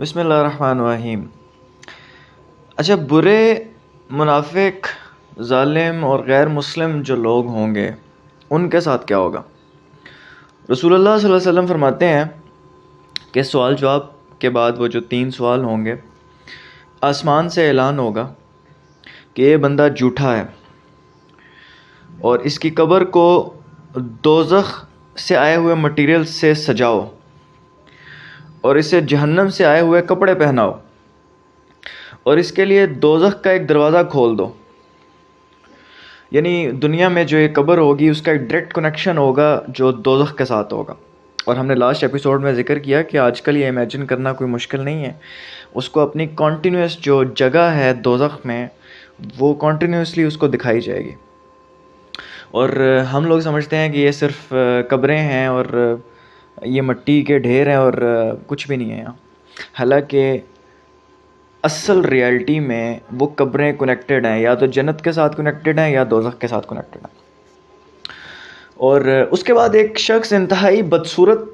بسم اللہ الرحمن الرحیم۔ اچھا، برے، منافق، ظالم اور غیر مسلم جو لوگ ہوں گے ان کے ساتھ کیا ہوگا؟ رسول اللہ صلی اللہ علیہ وسلم فرماتے ہیں کہ سوال جواب کے بعد وہ جو 3 سوال ہوں گے، آسمان سے اعلان ہوگا کہ یہ بندہ جھوٹا ہے اور اس کی قبر کو دوزخ سے آئے ہوئے مٹیریل سے سجاؤ اور اسے جہنم سے آئے ہوئے کپڑے پہناؤ اور اس کے لیے دوزخ کا ایک دروازہ کھول دو۔ یعنی دنیا میں جو یہ قبر ہوگی اس کا ایک ڈائریکٹ کنیکشن ہوگا جو دوزخ کے ساتھ ہوگا۔ اور ہم نے لاسٹ ایپیسوڈ میں ذکر کیا کہ آج کل یہ امیجن کرنا کوئی مشکل نہیں ہے، اس کو اپنی کنٹینیوس جو جگہ ہے دوزخ میں وہ کنٹینیوسلی اس کو دکھائی جائے گی۔ اور ہم لوگ سمجھتے ہیں کہ یہ صرف قبریں ہیں اور یہ مٹی کے ڈھیر ہیں اور کچھ بھی نہیں ہے یہاں، حالانکہ اصل ریالٹی میں وہ قبریں کنیکٹڈ ہیں، یا تو جنت کے ساتھ کنیکٹڈ ہیں یا دوزخ کے ساتھ کنیکٹڈ ہیں۔ اور اس کے بعد ایک شخص انتہائی بدصورت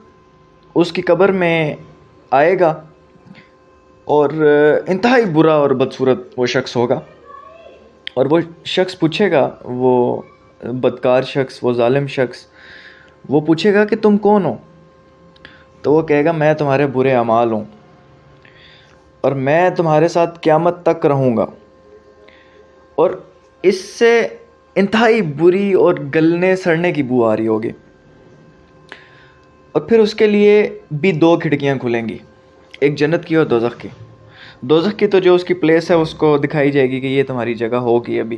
اس کی قبر میں آئے گا اور انتہائی برا اور بدصورت وہ شخص ہوگا، اور وہ شخص پوچھے گا، وہ بدکار شخص، وہ ظالم شخص، وہ پوچھے گا کہ تم کون ہو؟ تو وہ کہے گا میں تمہارے برے اعمال ہوں اور میں تمہارے ساتھ قیامت تک رہوں گا۔ اور اس سے انتہائی بری اور گلنے سڑنے کی بو آ رہی ہوگی، اور پھر اس کے لیے بھی 2 کھڑکیاں کھلیں گی، ایک جنت کی اور دوزخ کی۔ دوزخ کی تو جو اس کی پلیس ہے اس کو دکھائی جائے گی کہ یہ تمہاری جگہ ہوگی ابھی،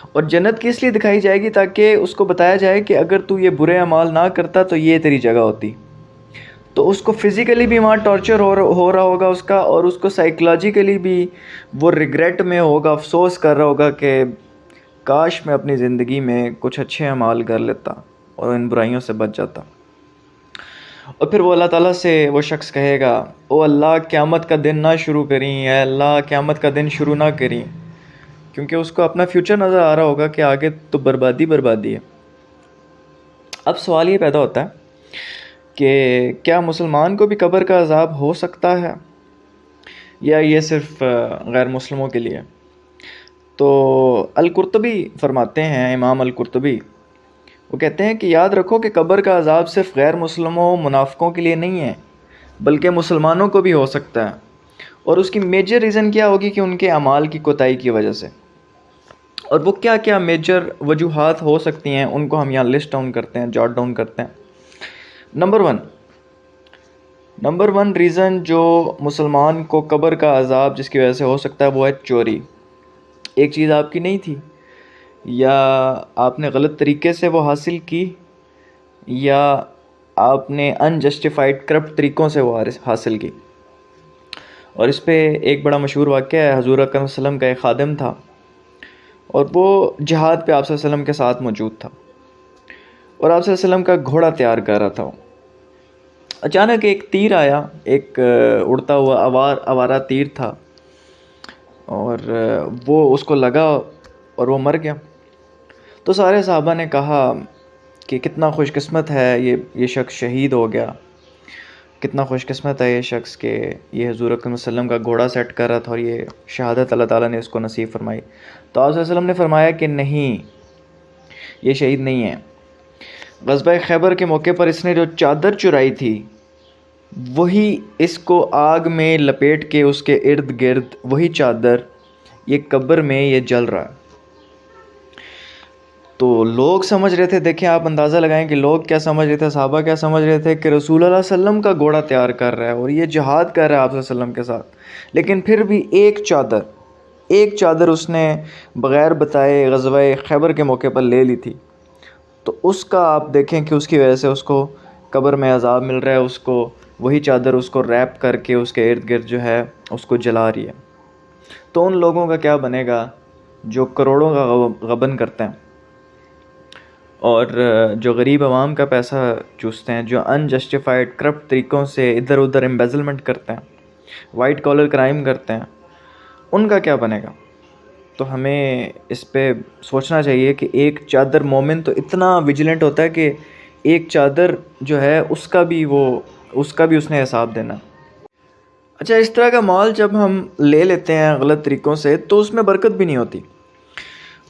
اور جنت کی اس لیے دکھائی جائے گی تاکہ اس کو بتایا جائے کہ اگر تو یہ برے اعمال نہ کرتا تو یہ تیری جگہ ہوتی۔ تو اس کو فزیکلی بھی وہاں ٹارچر ہو رہا ہوگا اس کا، اور اس کو سائیکولوجیکلی بھی وہ ریگریٹ میں ہوگا، افسوس کر رہا ہوگا کہ کاش میں اپنی زندگی میں کچھ اچھے اعمال کر لیتا اور ان برائیوں سے بچ جاتا۔ اور پھر وہ اللہ تعالیٰ سے وہ شخص کہے گا، او اللہ قیامت کا دن نہ شروع کریں، اے اللہ قیامت کا دن شروع نہ کریں، کیونکہ اس کو اپنا فیوچر نظر آ رہا ہوگا کہ آگے تو بربادی ہے۔ اب سوال یہ پیدا ہوتا ہے کہ کیا مسلمان کو بھی قبر کا عذاب ہو سکتا ہے یا یہ صرف غیر مسلموں کے لیے؟ تو القرطبی فرماتے ہیں، امام القرطبی، وہ کہتے ہیں کہ یاد رکھو کہ قبر کا عذاب صرف غیر مسلموں، منافقوں کے لیے نہیں ہے، بلکہ مسلمانوں کو بھی ہو سکتا ہے۔ اور اس کی میجر ریزن کیا ہوگی کہ ان کے اعمال کی کوتاہی کی وجہ سے۔ اور وہ کیا کیا میجر وجوہات ہو سکتی ہیں ان کو ہم یہاں لسٹ ڈاؤن کرتے ہیں، جاٹ ڈاؤن کرتے ہیں۔ نمبر ون ریزن جو مسلمان کو قبر کا عذاب جس کی وجہ سے ہو سکتا ہے وہ ہے چوری۔ ایک چیز آپ کی نہیں تھی، یا آپ نے غلط طریقے سے وہ حاصل کی، یا آپ نے انجسٹیفائڈ کرپٹ طریقوں سے وہ حاصل کی۔ اور اس پہ ایک بڑا مشہور واقعہ ہے، حضور اکرم صلی اللہ علیہ وسلم کا ایک خادم تھا اور وہ جہاد پہ آپ صلی اللہ علیہ وسلم کے ساتھ موجود تھا، اور آپ صلی اللہ علیہ وسلم کا گھوڑا تیار کر رہا تھا۔ وہ اچانک ایک تیر آیا، ایک اڑتا ہوا آوارہ تیر تھا، اور وہ اس کو لگا اور وہ مر گیا۔ تو سارے صحابہ نے کہا کہ کتنا خوش قسمت ہے یہ شخص شہید ہو گیا، کتنا خوش قسمت ہے یہ شخص کہ یہ حضور اکرم صلی اللہ علیہ وسلم کا گھوڑا سیٹ کر رہا تھا اور یہ شہادت اللہ تعالیٰ نے اس کو نصیب فرمائی۔ تو آپ صلی اللہ علیہ وسلم نے فرمایا کہ نہیں، یہ شہید نہیں ہے۔ غزوہ خیبر کے موقع پر اس نے جو چادر چرائی تھی وہی اس کو آگ میں لپیٹ کے اس کے ارد گرد وہی چادر یہ قبر میں یہ جل رہا ہے۔ تو لوگ سمجھ رہے تھے، دیکھیں آپ اندازہ لگائیں کہ لوگ کیا سمجھ رہے تھے، صحابہ کیا سمجھ رہے تھے کہ رسول اللہ صلی اللہ علیہ وسلم کا گھوڑا تیار کر رہا ہے اور یہ جہاد کر رہا ہے آپ صلی اللہ علیہ وسلم کے ساتھ، لیکن پھر بھی ایک چادر اس نے بغیر بتائے غزوہ خیبر کے موقع پر لے لی تھی۔ تو اس کا آپ دیکھیں کہ اس کی وجہ سے اس کو قبر میں عذاب مل رہا ہے، اس کو وہی چادر اس کو ریپ کر کے اس کے ارد گرد جو ہے اس کو جلا رہی ہے۔ تو ان لوگوں کا کیا بنے گا جو کروڑوں کا غبن کرتے ہیں اور جو غریب عوام کا پیسہ چوستے ہیں، جو انجسٹیفائڈ کرپٹ طریقوں سے ادھر ادھر امبیزلمنٹ کرتے ہیں، وائٹ کالر کرائم کرتے ہیں، ان کا کیا بنے گا؟ تو ہمیں اس پہ سوچنا چاہیے کہ ایک چادر، مومن تو اتنا ویجیلنٹ ہوتا ہے کہ ایک چادر جو ہے اس کا بھی اس نے حساب دینا۔ اچھا، اس طرح کا مال جب ہم لے لیتے ہیں غلط طریقوں سے تو اس میں برکت بھی نہیں ہوتی،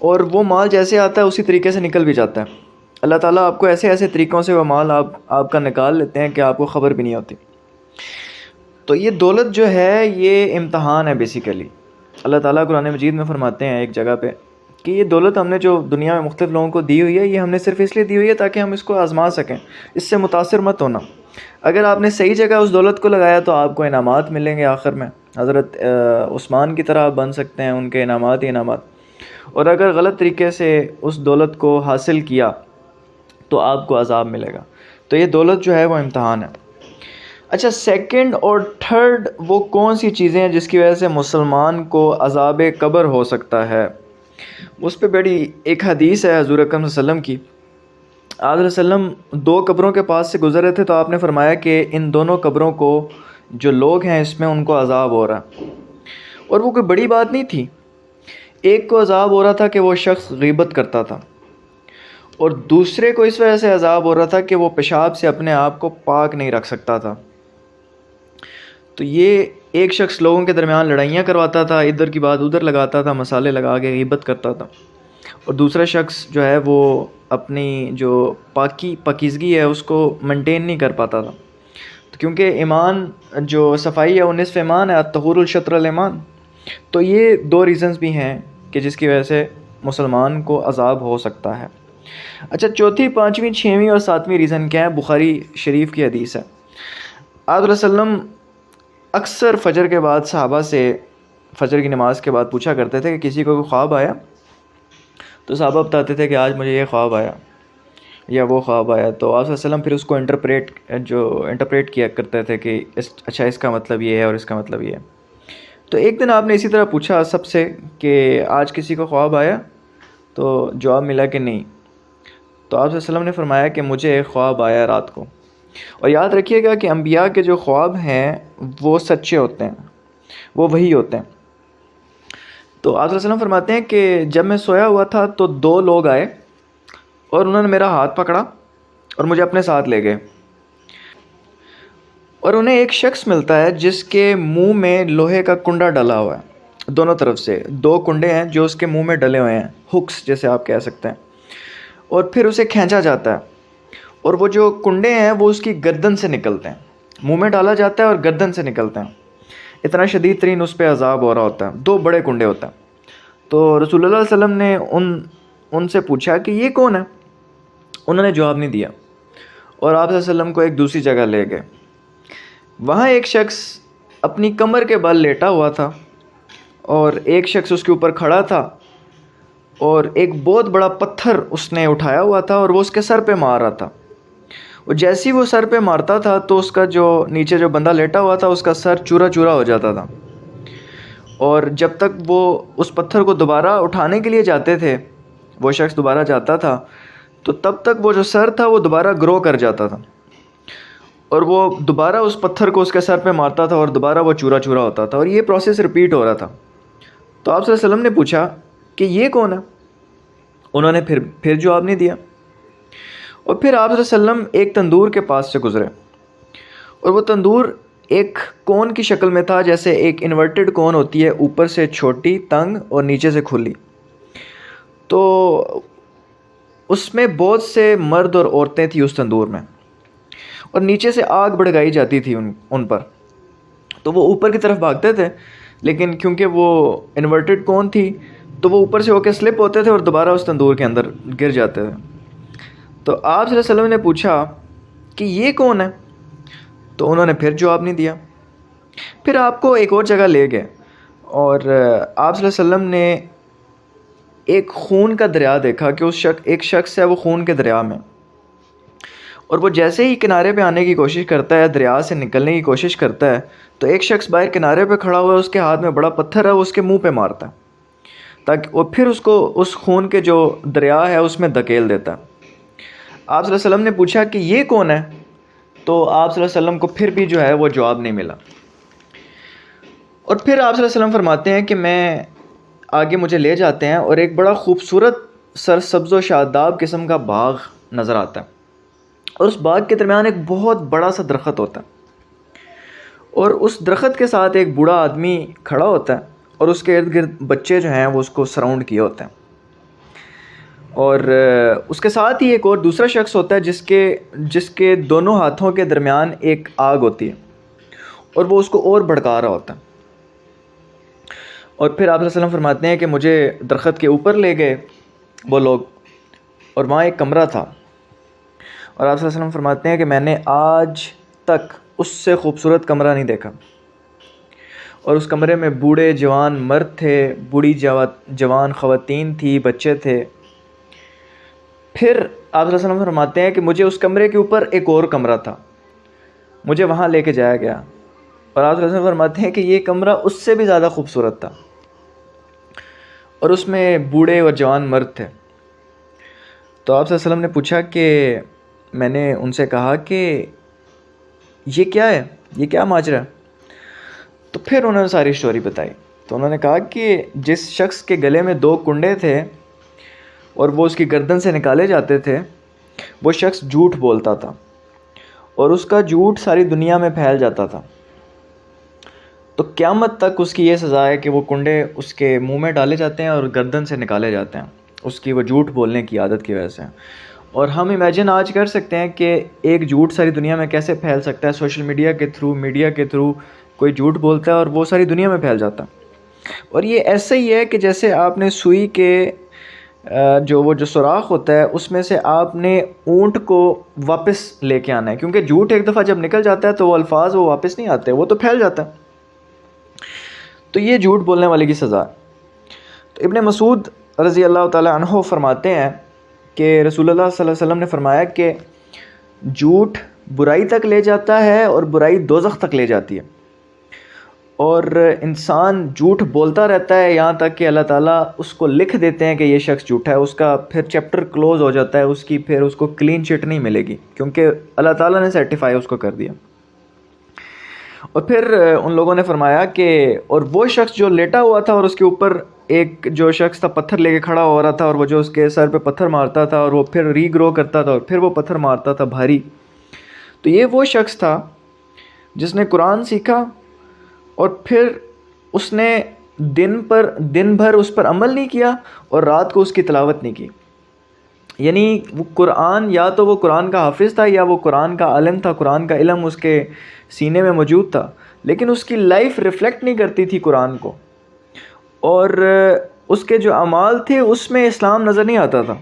اور وہ مال جیسے آتا ہے اسی طریقے سے نکل بھی جاتا ہے۔ اللہ تعالیٰ آپ کو ایسے ایسے طریقوں سے وہ مال آپ کا نکال لیتے ہیں کہ آپ کو خبر بھی نہیں ہوتی۔ تو یہ دولت جو ہے یہ امتحان ہے بیسیکلی۔ اللہ تعالیٰ قرآن مجید میں فرماتے ہیں ایک جگہ پہ کہ یہ دولت ہم نے جو دنیا میں مختلف لوگوں کو دی ہوئی ہے، یہ ہم نے صرف اس لیے دی ہوئی ہے تاکہ ہم اس کو آزما سکیں، اس سے متاثر مت ہونا۔ اگر آپ نے صحیح جگہ اس دولت کو لگایا تو آپ کو انعامات ملیں گے آخر میں، حضرت عثمان کی طرح آپ بن سکتے ہیں، ان کے انعامات ہی انعامات۔ اور اگر غلط طریقے سے اس دولت کو حاصل کیا تو آپ کو عذاب ملے گا۔ تو یہ دولت جو ہے وہ امتحان ہے۔ اچھا، سیکنڈ اور تھرڈ وہ کون سی چیزیں ہیں جس کی وجہ سے مسلمان کو عذاب قبر ہو سکتا ہے؟ اس پہ بڑی ایک حدیث ہے حضور اکرم صلی اللہ علیہ وسلم کی۔ آپ علیہ وسلم دو قبروں کے پاس سے گزر رہے تھے تو آپ نے فرمایا کہ ان دونوں قبروں کو جو لوگ ہیں اس میں ان کو عذاب ہو رہا ہے، اور وہ کوئی بڑی بات نہیں تھی۔ ایک کو عذاب ہو رہا تھا کہ وہ شخص غیبت کرتا تھا، اور دوسرے کو اس وجہ سے عذاب ہو رہا تھا کہ وہ پیشاب سے اپنے آپ کو پاک نہیں رکھ سکتا تھا۔ تو یہ ایک شخص لوگوں کے درمیان لڑائیاں کرواتا تھا، ادھر کی بات ادھر لگاتا تھا، مسالے لگا کے غیبت کرتا تھا، اور دوسرا شخص جو ہے وہ اپنی جو پاکیزگی ہے اس کو مینٹین نہیں کر پاتا تھا۔ تو کیونکہ ایمان جو صفائی ہے وہ نصف ایمان ہے، الطہور الشطر الایمان۔ تو یہ دو ریزنز بھی ہیں کہ جس کی وجہ سے مسلمان کو عذاب ہو سکتا ہے۔ اچھا، چوتھی، پانچویں، چھویں اور ساتویں ریزن کیا ہے؟ بخاری شریف کی حدیث ہے۔ آپ علیہ وسلم اکثر فجر کے بعد صحابہ سے فجر کی نماز کے بعد پوچھا کرتے تھے کہ کسی کو کوئی خواب آیا؟ تو صحابہ بتاتے تھے کہ آج مجھے یہ خواب آیا یا وہ خواب آیا، تو آپ صلی اللہ علیہ وسلم پھر اس کو انٹرپریٹ کیا کرتے تھے کہ اچھا اس کا مطلب یہ ہے اور اس کا مطلب یہ ہے۔ تو ایک دن آپ نے اسی طرح پوچھا سب سے کہ آج کسی کو خواب آیا؟ تو جواب ملا کہ نہیں۔ تو آپ صلی اللہ علیہ وسلم نے فرمایا کہ مجھے ایک خواب آیا رات کو۔ اور یاد رکھیے گا کہ انبیاء کے جو خواب ہیں وہ سچے ہوتے ہیں، وہ وہی ہوتے ہیں۔ تو آپ صلی اللہ علیہ وسلم فرماتے ہیں کہ جب میں سویا ہوا تھا تو دو لوگ آئے اور انہوں نے میرا ہاتھ پکڑا اور مجھے اپنے ساتھ لے گئے، اور انہیں ایک شخص ملتا ہے جس کے منہ میں لوہے کا کنڈا ڈلا ہوا ہے، دونوں طرف سے دو کنڈے ہیں جو اس کے منہ میں ڈلے ہوئے ہیں، ہکس جیسے آپ کہہ سکتے ہیں، اور پھر اسے کھینچا جاتا ہے، اور وہ جو کنڈے ہیں وہ اس کی گردن سے نکلتے ہیں، منہ میں ڈالا جاتا ہے اور گردن سے نکلتے ہیں۔ اتنا شدید ترین اس پہ عذاب ہو رہا ہوتا ہے، دو بڑے کنڈے ہوتے ہیں۔ تو رسول اللہ علیہ وسلم نے ان سے پوچھا کہ یہ کون ہے؟ انہوں نے جواب نہیں دیا، اور آپ صلی اللہ علیہ وسلم کو ایک دوسری جگہ لے گئے۔ وہاں ایک شخص اپنی کمر کے بل لیٹا ہوا تھا، اور ایک شخص اس کے اوپر کھڑا تھا، اور ایک بہت بڑا پتھر اس نے اٹھایا ہوا تھا اور وہ اس کے سر پہ مار رہا تھا۔ اور جیسے ہی وہ سر پہ مارتا تھا تو اس کا جو نیچے جو بندہ لیٹا ہوا تھا اس کا سر چورا چورا ہو جاتا تھا، اور جب تک وہ اس پتھر کو دوبارہ اٹھانے کے لیے جاتے تھے، وہ شخص دوبارہ جاتا تھا، تو تب تک وہ جو سر تھا وہ دوبارہ گرو کر جاتا تھا، اور وہ دوبارہ اس پتھر کو اس کے سر پہ مارتا تھا اور دوبارہ وہ چورا چورا ہوتا تھا، اور یہ پروسیس ریپیٹ ہو رہا تھا۔ تو آپ صلی اللہ علیہ وسلم نے پوچھا کہ یہ کون ہے؟ انہوں نے پھر جواب نہیں دیا، اور پھر آپ صلی اللہ علیہ وسلم ایک تندور کے پاس سے گزرے، اور وہ تندور ایک کون کی شکل میں تھا، جیسے ایک انورٹڈ کون ہوتی ہے، اوپر سے چھوٹی تنگ اور نیچے سے کھلی۔ تو اس میں بہت سے مرد اور عورتیں تھیں اس تندور میں، اور نیچے سے آگ بھڑکائی جاتی تھی ان پر۔ تو وہ اوپر کی طرف بھاگتے تھے، لیکن کیونکہ وہ انورٹڈ کون تھی تو وہ اوپر سے ہو کے سلپ ہوتے تھے اور دوبارہ اس تندور کے اندر گر جاتے تھے۔ تو آپ صلی اللہ علیہ وسلم نے پوچھا کہ یہ کون ہے؟ تو انہوں نے پھر جواب نہیں دیا۔ پھر آپ کو ایک اور جگہ لے گئے، اور آپ صلی اللہ علیہ وسلم نے ایک خون کا دریا دیکھا کہ ایک شخص ہے وہ خون کے دریا میں، اور وہ جیسے ہی کنارے پہ آنے کی کوشش کرتا ہے، دریا سے نکلنے کی کوشش کرتا ہے، تو ایک شخص باہر کنارے پہ کھڑا ہوا ہے، اس کے ہاتھ میں بڑا پتھر ہے، وہ اس کے منہ پہ مارتا ہے تاکہ وہ پھر اس کو اس خون کے جو دریا ہے اس میں دھکیل دیتا ہے۔ آپ صلی اللہ علیہ وسلم نے پوچھا کہ یہ کون ہے؟ تو آپ صلی اللہ علیہ وسلم کو پھر بھی جو ہے وہ جواب نہیں ملا، اور پھر آپ صلی اللہ علیہ وسلم فرماتے ہیں کہ آگے مجھے لے جاتے ہیں، اور ایک بڑا خوبصورت سرسبز و شاداب قسم کا باغ نظر آتا ہے، اور اس باغ کے درمیان ایک بہت بڑا سا درخت ہوتا ہے، اور اس درخت کے ساتھ ایک بوڑھا آدمی کھڑا ہوتا ہے اور اس کے ارد گرد بچے جو ہیں وہ اس کو سراؤنڈ کیے ہوتے ہیں، اور اس کے ساتھ ہی ایک اور دوسرا شخص ہوتا ہے جس کے دونوں ہاتھوں کے درمیان ایک آگ ہوتی ہے اور وہ اس کو اور بھڑکا رہا ہوتا ہے۔ اور پھر آپ صلی اللہ علیہ وسلم فرماتے ہیں کہ مجھے درخت کے اوپر لے گئے وہ لوگ، اور وہاں ایک کمرہ تھا، اور آپ صلی اللہ علیہ وسلم فرماتے ہیں کہ میں نے آج تک اس سے خوبصورت کمرہ نہیں دیکھا، اور اس کمرے میں بوڑھے جوان مرد تھے، بوڑھی جوان خواتین تھی، بچے تھے۔ پھر آپ صلی اللہ علیہ وسلم فرماتے ہیں کہ مجھے اس کمرے کے اوپر ایک اور کمرہ تھا، مجھے وہاں لے کے جایا گیا، اور آپ صلی اللہ علیہ وسلم فرماتے ہیں کہ یہ کمرہ اس سے بھی زیادہ خوبصورت تھا، اور اس میں بوڑھے اور جوان مرد تھے۔ تو آپ صلی اللہ علیہ وسلم نے پوچھا کہ میں نے ان سے کہا کہ یہ کیا ہے، یہ کیا ماجرا ہے؟ تو پھر انہوں نے ساری سٹوری بتائی۔ تو انہوں نے کہا کہ جس شخص کے گلے میں 2 کنڈے تھے اور وہ اس کی گردن سے نکالے جاتے تھے، وہ شخص جھوٹ بولتا تھا، اور اس کا جھوٹ ساری دنیا میں پھیل جاتا تھا، تو قیامت تک اس کی یہ سزا ہے کہ وہ کنڈے اس کے منہ میں ڈالے جاتے ہیں اور گردن سے نکالے جاتے ہیں، اس کی وہ جھوٹ بولنے کی عادت کی وجہ سے۔ اور ہم امیجن آج کر سکتے ہیں کہ ایک جھوٹ ساری دنیا میں کیسے پھیل سکتا ہے، سوشل میڈیا کے تھرو، میڈیا کے تھرو کوئی جھوٹ بولتا ہے اور وہ ساری دنیا میں پھیل جاتا ہے۔ اور یہ ایسا ہی ہے کہ جیسے آپ نے سوئی کے جو سوراخ ہوتا ہے اس میں سے آپ نے اونٹ کو واپس لے کے آنا ہے، کیونکہ جھوٹ ایک دفعہ جب نکل جاتا ہے تو وہ الفاظ وہ واپس نہیں آتے، وہ تو پھیل جاتا ہے۔ تو یہ جھوٹ بولنے والے کی سزا ہے۔ تو ابن مسعود رضی اللہ تعالی عنہ فرماتے ہیں کہ رسول اللہ صلی اللہ علیہ وسلم نے فرمایا کہ جھوٹ برائی تک لے جاتا ہے اور برائی دوزخ تک لے جاتی ہے، اور انسان جھوٹ بولتا رہتا ہے یہاں تک کہ اللہ تعالیٰ اس کو لکھ دیتے ہیں کہ یہ شخص جھوٹا ہے، اس کا پھر چیپٹر کلوز ہو جاتا ہے، پھر اس کو کلین چٹ نہیں ملے گی، کیونکہ اللہ تعالیٰ نے سرٹیفائی اس کو کر دیا۔ اور پھر ان لوگوں نے فرمایا کہ اور وہ شخص جو لیٹا ہوا تھا اور اس کے اوپر ایک جو شخص تھا پتھر لے کے کھڑا ہو رہا تھا، اور وہ جو اس کے سر پہ پتھر مارتا تھا اور وہ پھر ری گرو کرتا تھا اور پھر وہ پتھر مارتا تھا بھاری، تو یہ وہ شخص تھا جس نے قرآن سیکھا اور پھر اس نے دن بھر اس پر عمل نہیں کیا اور رات کو اس کی تلاوت نہیں کی۔ یعنی وہ قرآن، یا تو وہ قرآن کا حافظ تھا یا وہ قرآن کا عالم تھا، قرآن کا علم اس کے سینے میں موجود تھا، لیکن اس کی لائف ریفلیکٹ نہیں کرتی تھی قرآن کو، اور اس کے جو اعمال تھے اس میں اسلام نظر نہیں آتا تھا،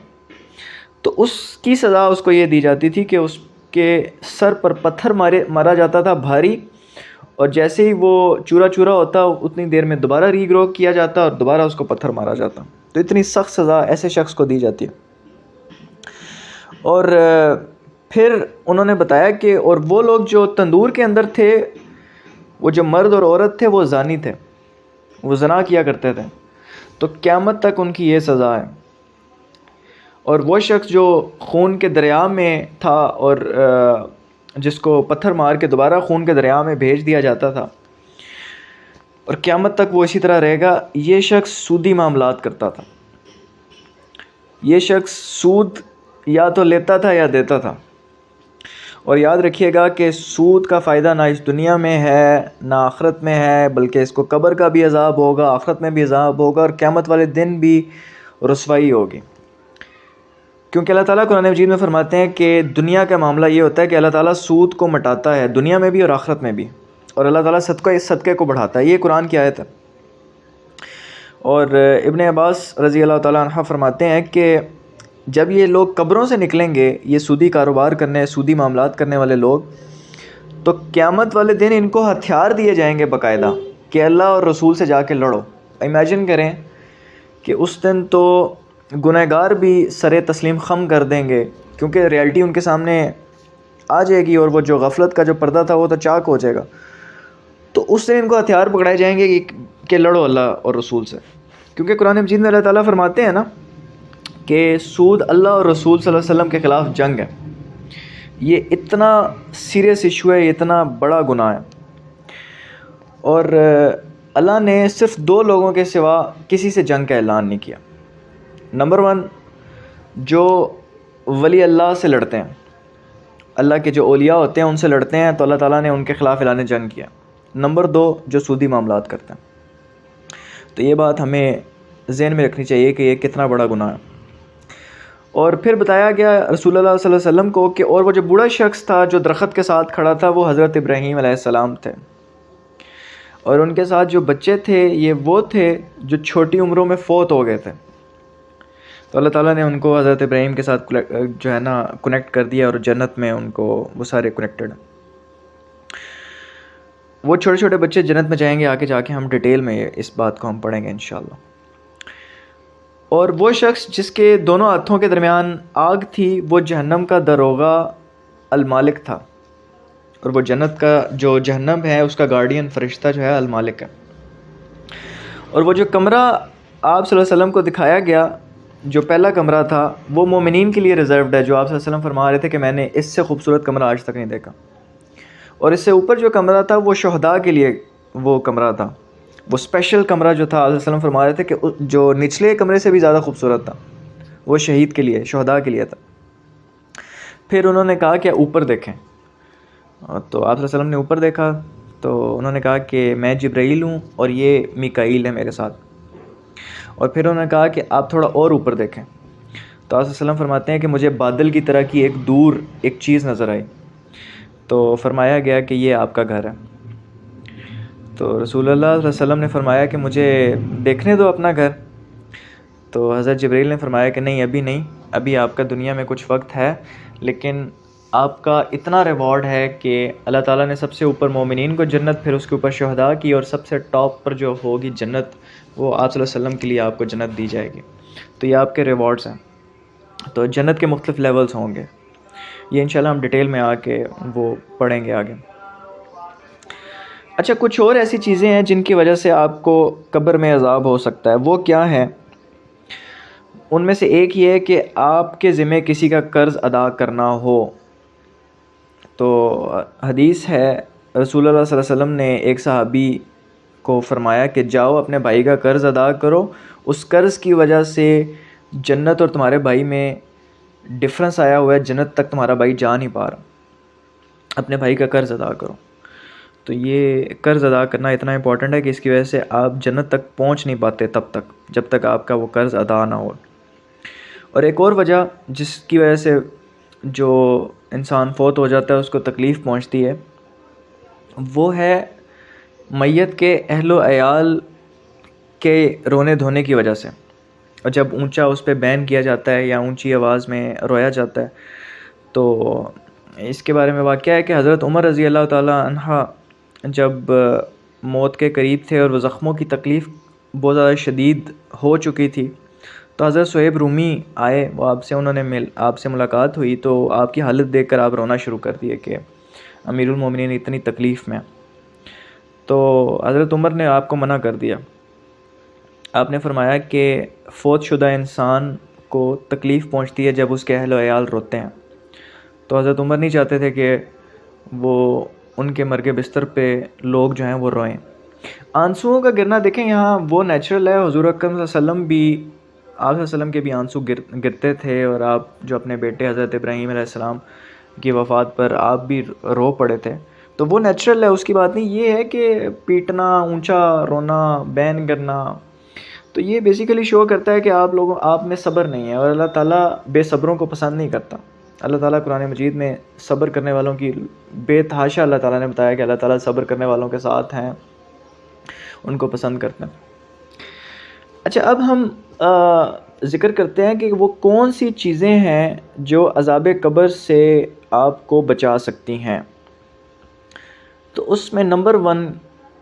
تو اس کی سزا اس کو یہ دی جاتی تھی کہ اس کے سر پر پتھر مارا جاتا تھا بھاری، اور جیسے ہی وہ چورا چورا ہوتا اتنی دیر میں دوبارہ ری گرو کیا جاتا اور دوبارہ اس کو پتھر مارا جاتا۔ تو اتنی سخت سزا ایسے شخص کو دی جاتی ہے۔ اور پھر انہوں نے بتایا کہ اور وہ لوگ جو تندور کے اندر تھے، وہ جو مرد اور عورت تھے وہ زانی تھے، وہ زنا کیا کرتے تھے، تو قیامت تک ان کی یہ سزا ہے۔ اور وہ شخص جو خون کے دریا میں تھا اور جس کو پتھر مار کے دوبارہ خون کے دریا میں بھیج دیا جاتا تھا، اور قیامت تک وہ اسی طرح رہے گا، یہ شخص سودی معاملات کرتا تھا، یہ شخص سود یا تو لیتا تھا یا دیتا تھا۔ اور یاد رکھیے گا کہ سود کا فائدہ نہ اس دنیا میں ہے نہ آخرت میں ہے، بلکہ اس کو قبر کا بھی عذاب ہوگا، آخرت میں بھی عذاب ہوگا، اور قیامت والے دن بھی رسوائی ہوگی۔ کیونکہ اللہ تعالیٰ قرآن مجید میں فرماتے ہیں کہ دنیا کا معاملہ یہ ہوتا ہے کہ اللہ تعالیٰ سود کو مٹاتا ہے دنیا میں بھی اور آخرت میں بھی، اور اللہ تعالیٰ صدقے کو بڑھاتا ہے، یہ قرآن کی آیت ہے۔ اور ابن عباس رضی اللہ تعالیٰ عنہ فرماتے ہیں کہ جب یہ لوگ قبروں سے نکلیں گے، یہ سودی کاروبار کرنے، سودی معاملات کرنے والے لوگ، تو قیامت والے دن ان کو ہتھیار دیے جائیں گے باقاعدہ کہ اللہ اور رسول سے جا کے لڑو۔ امیجن کریں کہ اس دن تو گنہگار بھی سر تسلیم خم کر دیں گے، کیونکہ ریالٹی ان کے سامنے آ جائے گی، اور وہ جو غفلت کا جو پردہ تھا وہ تو چاک ہو جائے گا۔ تو اس دن ان کو ہتھیار پکڑائے جائیں گے کہ لڑو اللہ اور رسول سے، کیونکہ قرآن مجید میں اللہ تعالیٰ فرماتے ہیں نا کہ سود اللہ اور رسول صلی اللہ علیہ وسلم کے خلاف جنگ ہے، یہ اتنا سیریس ایشو ہے، یہ اتنا بڑا گناہ ہے، اور اللہ نے صرف 2 لوگوں کے سوا کسی سے جنگ کا اعلان نہیں کیا۔ نمبر 1، جو ولی اللہ سے لڑتے ہیں، اللہ کے جو اولیاء ہوتے ہیں ان سے لڑتے ہیں، تو اللہ تعالیٰ نے ان کے خلاف اعلان جنگ کیا۔ نمبر 2 جو سودی معاملات کرتے ہیں. تو یہ بات ہمیں ذہن میں رکھنی چاہیے کہ یہ کتنا بڑا گناہ ہے. اور پھر بتایا گیا رسول اللہ صلی اللہ علیہ وسلم کو کہ اور وہ جو بوڑھا شخص تھا جو درخت کے ساتھ کھڑا تھا وہ حضرت ابراہیم علیہ السلام تھے، اور ان کے ساتھ جو بچے تھے یہ وہ تھے جو چھوٹی عمروں میں فوت ہو گئے تھے. تو اللہ تعالیٰ نے ان کو حضرت ابراہیم کے ساتھ جو ہے نا کنیکٹ کر دیا، اور جنت میں ان کو وہ سارے کنیکٹڈ ہیں. وہ چھوٹے چھوٹے بچے جنت میں جائیں گے، آگے جا کے ہم ڈیٹیل میں اس بات کو ہم پڑھیں گے انشاءاللہ. اور وہ شخص جس کے دونوں ہاتھوں کے درمیان آگ تھی وہ جہنم کا داروغہ المالک تھا، اور وہ جنت کا جو جہنم ہے اس کا گارڈین فرشتہ جو ہے المالک ہے. اور وہ جو کمرہ آپ صلی اللہ علیہ وسلم کو دکھایا گیا، جو پہلا کمرہ تھا، وہ مومنین کے لیے ریزروڈ ہے، جو آپ صلی اللہ علیہ وسلم فرما رہے تھے کہ میں نے اس سے خوبصورت کمرہ آج تک نہیں دیکھا. اور اس سے اوپر جو کمرہ تھا وہ شہداء کے لیے وہ کمرہ تھا، وہ اسپیشل کمرہ جو تھا آپ صلی اللہ علیہ وسلم فرما رہے تھے کہ جو نچلے کمرے سے بھی زیادہ خوبصورت تھا، وہ شہید کے لیے، شہداء کے لیے تھا. پھر انہوں نے کہا کہ اوپر دیکھیں، تو آپ صلی اللہ علیہ وسلم نے اوپر دیکھا تو انہوں نے کہا کہ میں جبرائیل ہوں اور یہ میکائیل ہے میرے ساتھ. اور پھر انہوں نے کہا کہ آپ تھوڑا اور اوپر دیکھیں، تو آپ صلی اللہ علیہ وسلم فرماتے ہیں کہ مجھے بادل کی طرح کی ایک دور ایک چیز نظر آئی، تو فرمایا گیا کہ یہ آپ کا گھر ہے. تو رسول اللہ صلی اللہ علیہ وسلم نے فرمایا کہ مجھے دیکھنے دو اپنا گھر. تو حضرت جبرائیل نے فرمایا کہ نہیں، ابھی نہیں، ابھی آپ کا دنیا میں کچھ وقت ہے، لیکن آپ کا اتنا ریوارڈ ہے کہ اللہ تعالیٰ نے سب سے اوپر مومنین کو جنت، پھر اس کے اوپر شہداء کی، اور سب سے ٹاپ پر جو ہوگی جنت وہ آپ صلی اللہ علیہ وسلم کے لیے آپ کو جنت دی جائے گی. تو یہ آپ کے ریوارڈز ہیں. تو جنت کے مختلف لیولز ہوں گے، یہ انشاءاللہ ہم ڈیٹیل میں آ کے وہ پڑھیں گے آگے. اچھا، کچھ اور ایسی چیزیں ہیں جن کی وجہ سے آپ کو قبر میں عذاب ہو سکتا ہے. وہ کیا ہے؟ ان میں سے ایک یہ ہے کہ آپ کے ذمہ کسی کا قرض ادا کرنا ہو. تو حدیث ہے رسول اللہ صلی اللہ علیہ وسلم نے ایک صحابی کو فرمایا کہ جاؤ اپنے بھائی کا قرض ادا کرو، اس قرض کی وجہ سے جنت اور تمہارے بھائی میں ڈفرنس آیا ہوا ہے، جنت تک تمہارا بھائی جا نہیں پا رہا، اپنے بھائی کا قرض ادا کرو. تو یہ قرض ادا کرنا اتنا امپورٹنٹ ہے کہ اس کی وجہ سے آپ جنت تک پہنچ نہیں پاتے تب تک جب تک آپ کا وہ قرض ادا نہ ہو. اور ایک اور وجہ جس کی وجہ سے جو انسان فوت ہو جاتا ہے اس کو تکلیف پہنچتی ہے، وہ ہے میت کے اہل و عیال کے رونے دھونے کی وجہ سے. اور جب اونچا اس پہ بین کیا جاتا ہے یا اونچی آواز میں رویا جاتا ہے، تو اس کے بارے میں واقعہ ہے کہ حضرت عمر رضی اللہ تعالیٰ عنہ جب موت کے قریب تھے اور وہ زخموں کی تکلیف بہت زیادہ شدید ہو چکی تھی، تو حضرت صہیب رومی آئے، وہ آپ سے ملاقات ہوئی، تو آپ کی حالت دیکھ کر آپ رونا شروع کر دیے کہ امیر المومنین اتنی تکلیف میں. تو حضرت عمر نے آپ کو منع کر دیا. آپ نے فرمایا کہ فوت شدہ انسان کو تکلیف پہنچتی ہے جب اس کے اہل و عیال روتے ہیں. تو حضرت عمر نہیں چاہتے تھے کہ وہ ان کے مرگ بستر پہ لوگ جو ہیں وہ روئیں. آنسوؤں کا گرنا دیکھیں یہاں وہ نیچرل ہے. حضور اکرم صلی اللہ علیہ وسلم بھی، آپ صلی اللہ علیہ وسلم کے بھی آنسو گرتے تھے، اور آپ جو اپنے بیٹے حضرت ابراہیم علیہ السلام کی وفات پر آپ بھی رو پڑے تھے. تو وہ نیچرل ہے، اس کی بات نہیں. یہ ہے کہ پیٹنا، اونچا رونا، بین کرنا، تو یہ بیسیکلی شو کرتا ہے کہ آپ میں صبر نہیں ہے، اور اللہ تعالیٰ بے صبروں کو پسند نہیں کرتا. اللہ تعالیٰ قرآن مجید میں صبر کرنے والوں کی بے تحاشا اللہ تعالیٰ نے بتایا کہ اللہ تعالیٰ صبر کرنے والوں کے ساتھ ہیں، ان کو پسند کرتے ہیں. اچھا، اب ہم ذکر کرتے ہیں کہ وہ کون سی چیزیں ہیں جو عذاب قبر سے آپ کو بچا سکتی ہیں. تو اس میں نمبر 1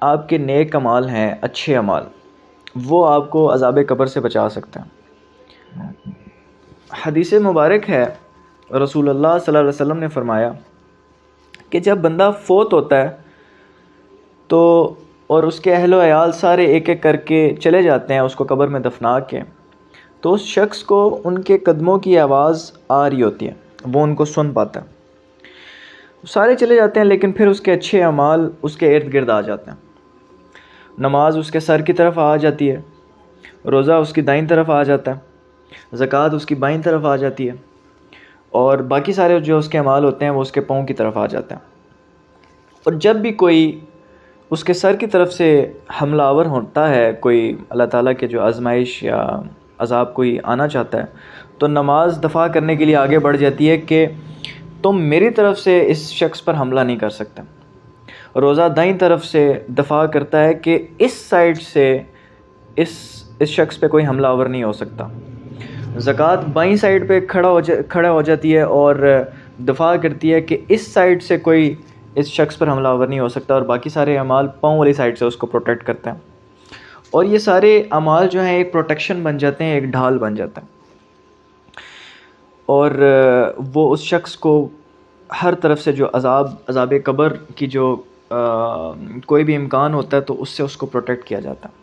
آپ کے نیک اعمال ہیں، اچھے اعمال، وہ آپ کو عذاب قبر سے بچا سکتے ہیں. حدیث مبارک ہے رسول اللہ صلی اللہ علیہ وسلم نے فرمایا کہ جب بندہ فوت ہوتا ہے تو اور اس کے اہل و عیال سارے ایک ایک کر کے چلے جاتے ہیں اس کو قبر میں دفنا کے، تو اس شخص کو ان کے قدموں کی آواز آ رہی ہوتی ہے، وہ ان کو سن پاتا ہے. سارے چلے جاتے ہیں لیکن پھر اس کے اچھے اعمال اس کے ارد گرد آ جاتے ہیں. نماز اس کے سر کی طرف آ جاتی ہے، روزہ اس کی دائیں طرف آ جاتا ہے، زکوٰۃ اس کی بائیں طرف آ جاتی ہے، اور باقی سارے جو اس کے اعمال ہوتے ہیں وہ اس کے پاؤں کی طرف آ جاتے ہیں. اور جب بھی کوئی اس کے سر کی طرف سے حملہ آور ہوتا ہے کوئی اللہ تعالیٰ کے جو آزمائش یا عذاب کوئی آنا چاہتا ہے، تو نماز دفاع کرنے کے لیے آگے بڑھ جاتی ہے کہ تم میری طرف سے اس شخص پر حملہ نہیں کر سکتے. روزہ دائیں طرف سے دفاع کرتا ہے کہ اس سائڈ سے اس شخص پہ کوئی حملہ آور نہیں ہو سکتا. زکوٰۃ بائیں سائڈ پہ کھڑا ہو جاتی ہے اور دفاع کرتی ہے کہ اس سائڈ سے کوئی اس شخص پر حملہ آور نہیں ہو سکتا، اور باقی سارے اعمال پاؤں والی سائڈ سے اس کو پروٹیکٹ کرتے ہیں. اور یہ سارے اعمال جو ہیں ایک پروٹیکشن بن جاتے ہیں، ایک ڈھال بن جاتا ہے، اور وہ اس شخص کو ہر طرف سے جو عذاب قبر کی جو کوئی بھی امکان ہوتا ہے تو اس سے اس کو پروٹیکٹ کیا جاتا ہے.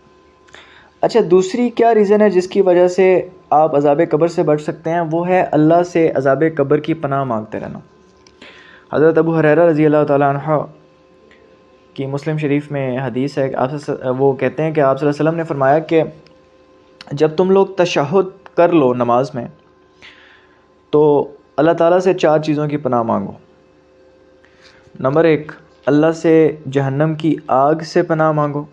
اچھا، دوسری کیا ریزن ہے جس کی وجہ سے آپ عذاب قبر سے بچ سکتے ہیں؟ وہ ہے اللہ سے عذاب قبر کی پناہ مانگتے رہنا. حضرت ابو ہریرہ رضی اللہ تعالیٰ عنہ کی مسلم شریف میں حدیث ہے، وہ کہتے ہیں کہ آپ صلی اللہ علیہ وسلم نے فرمایا کہ جب تم لوگ تشہد کر لو نماز میں تو اللہ تعالیٰ سے 4 چیزوں کی پناہ مانگو. نمبر 1، اللہ سے جہنم کی آگ سے پناہ مانگو.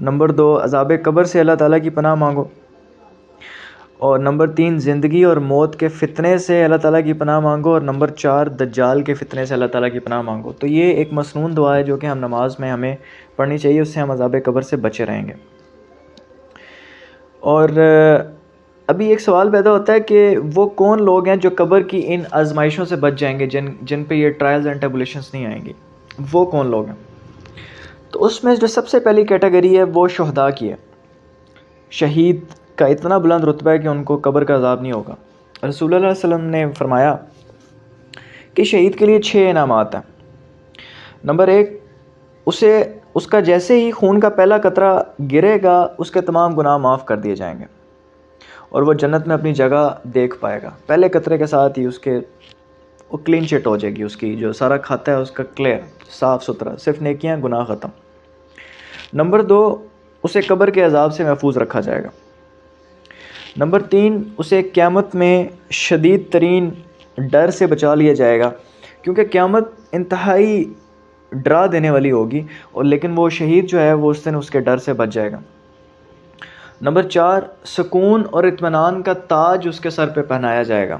نمبر 2، عذاب قبر سے اللہ تعالیٰ کی پناہ مانگو. اور نمبر 3، زندگی اور موت کے فتنے سے اللہ تعالیٰ کی پناہ مانگو. اور نمبر 4، دجال کے فتنے سے اللہ تعالیٰ کی پناہ مانگو. تو یہ ایک مسنون دعا ہے جو کہ ہم نماز میں ہمیں پڑھنی چاہیے، اس سے ہم عذاب قبر سے بچے رہیں گے. اور ابھی ایک سوال پیدا ہوتا ہے کہ وہ کون لوگ ہیں جو قبر کی ان آزمائشوں سے بچ جائیں گے، جن پہ یہ ٹرائلز اینڈ ٹریبولیشنز نہیں آئیں گی؟ وہ کون لوگ ہیں؟ تو اس میں جو سب سے پہلی کیٹیگری ہے وہ شہداء کی ہے. شہید کا اتنا بلند رتبہ ہے کہ ان کو قبر کا عذاب نہیں ہوگا. رسول اللہ علیہ وسلم نے فرمایا کہ شہید کے لیے 6 انعامات ہیں. نمبر 1، اس کا جیسے ہی خون کا پہلا قطرہ گرے گا اس کے تمام گناہ معاف کر دیے جائیں گے اور وہ جنت میں اپنی جگہ دیکھ پائے گا. پہلے قطرے کے ساتھ ہی وہ کلین چٹ ہو جائے گی، اس کی جو سارا کھاتا ہے اس کا کلیئر، صاف ستھرا، صرف نیکیاں، گناہ ختم. نمبر 2، اسے قبر کے عذاب سے محفوظ رکھا جائے گا. نمبر 3، اسے قیامت میں شدید ترین ڈر سے بچا لیا جائے گا، کیونکہ قیامت انتہائی ڈرا دینے والی ہوگی، اور لیکن وہ شہید جو ہے وہ اس دن اس کے ڈر سے بچ جائے گا. نمبر 4، سکون اور اطمینان کا تاج اس کے سر پہ پہنایا جائے گا،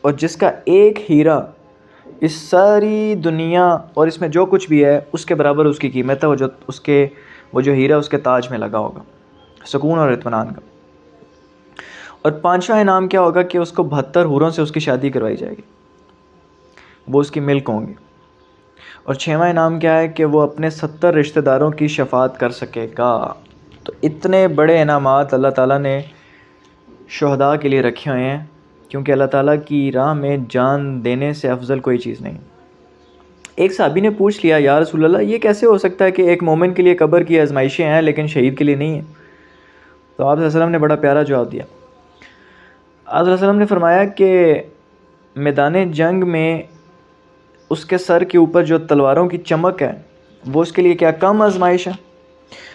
اور جس کا ایک ہیرا اس ساری دنیا اور اس میں جو کچھ بھی ہے اس کے برابر اس کی قیمت ہے، وہ جو ہیرا اس کے تاج میں لگا ہوگا، سکون اور اطمینان کا. اور 5واں انعام کیا ہوگا کہ اس کو 72 حوروں سے اس کی شادی کروائی جائے گی، وہ اس کی ملک ہوں گی. اور 6واں انعام کیا ہے کہ وہ اپنے 70 رشتہ داروں کی شفاعت کر سکے گا. تو اتنے بڑے انعامات اللہ تعالیٰ نے شہداء کے لیے رکھے ہوئے ہیں، کیونکہ اللہ تعالیٰ کی راہ میں جان دینے سے افضل کوئی چیز نہیں. ایک صحابی نے پوچھ لیا، یا رسول اللہ، یہ کیسے ہو سکتا ہے کہ ایک مومن کے لیے قبر کی آزمائشیں ہیں لیکن شہید کے لیے نہیں ہیں؟ تو آپ صلی اللہ علیہ وسلم نے بڑا پیارا جواب دیا. آپ صلی اللہ علیہ وسلم نے فرمایا کہ میدان جنگ میں اس کے سر کے اوپر جو تلواروں کی چمک ہے وہ اس کے لیے کیا کم آزمائش ہے؟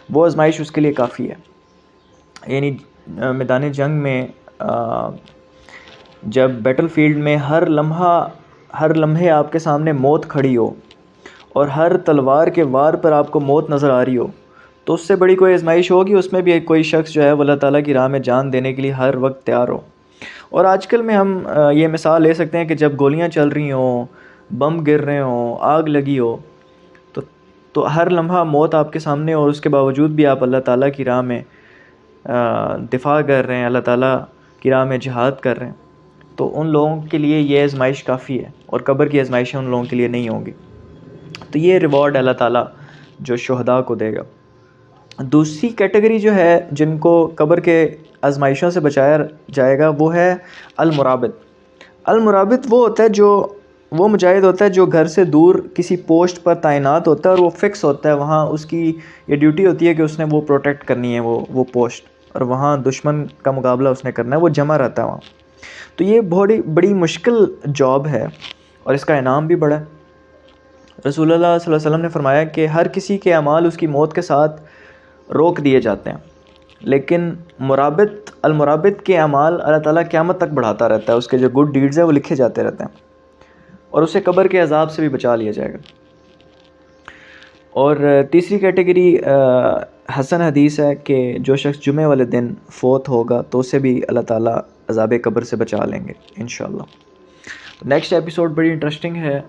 وہ آزمائش اس کے لیے کافی ہے. یعنی میدان جنگ میں جب بیٹل فیلڈ میں ہر لمحے آپ کے سامنے موت کھڑی ہو اور ہر تلوار کے وار پر آپ کو موت نظر آ رہی ہو، تو اس سے بڑی کوئی آزمائش ہوگی؟ اس میں بھی کوئی شخص جو ہے وہ اللہ تعالیٰ کی راہ میں جان دینے کے لیے ہر وقت تیار ہو. اور آج کل میں ہم یہ مثال لے سکتے ہیں کہ جب گولیاں چل رہی ہوں، بم گر رہے ہوں، آگ لگی ہو، تو ہر لمحہ موت آپ کے سامنے، اور اس کے باوجود بھی آپ اللہ تعالیٰ کی راہ میں دفاع کر رہے ہیں، اللہ تعالیٰ کی راہ میں جہاد کر رہے ہیں. تو ان لوگوں کے لیے یہ آزمائش کافی ہے، اور قبر کی آزمائشیں ان لوگوں کے لیے نہیں ہوں گی. تو یہ ریوارڈ اللہ تعالیٰ جو شہداء کو دے گا. دوسری کیٹیگری جو ہے جن کو قبر کے آزمائشوں سے بچایا جائے گا وہ ہے المرابط. المرابط وہ ہوتا ہے وہ مجاہد ہوتا ہے جو گھر سے دور کسی پوسٹ پر تعینات ہوتا ہے، اور وہ فکس ہوتا ہے وہاں، اس کی یہ ڈیوٹی ہوتی ہے کہ اس نے وہ پروٹیکٹ کرنی ہے وہ پوسٹ، اور وہاں دشمن کا مقابلہ اس نے کرنا ہے، وہ جمع رہتا ہے وہاں. تو یہ بڑی مشکل جاب ہے اور اس کا انعام بھی بڑا ہے. رسول اللہ صلی اللہ علیہ وسلم نے فرمایا کہ ہر کسی کے اعمال اس کی موت کے ساتھ روک دیے جاتے ہیں، لیکن المرابط کے اعمال اللہ تعالیٰ قیامت تک بڑھاتا رہتا ہے. اس کے جو گڈ ڈیڈز ہیں وہ لکھے جاتے رہتے ہیں، اور اسے قبر کے عذاب سے بھی بچا لیا جائے گا. اور تیسری کیٹیگری حسن حدیث ہے کہ جو شخص جمعے والے دن فوت ہوگا تو اسے بھی اللہ تعالیٰ عذاب قبر سے بچا لیں گے انشاءاللہ. نیکسٹ ایپیسوڈ بڑی انٹرسٹنگ ہے.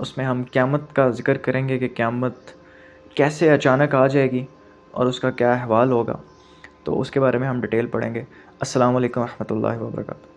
اس میں ہم قیامت کا ذکر کریں گے کہ قیامت کیسے اچانک آ جائے گی اور اس کا کیا احوال ہوگا. تو اس کے بارے میں ہم ڈیٹیل پڑھیں گے. السلام علیکم ورحمۃ اللہ وبرکاتہ.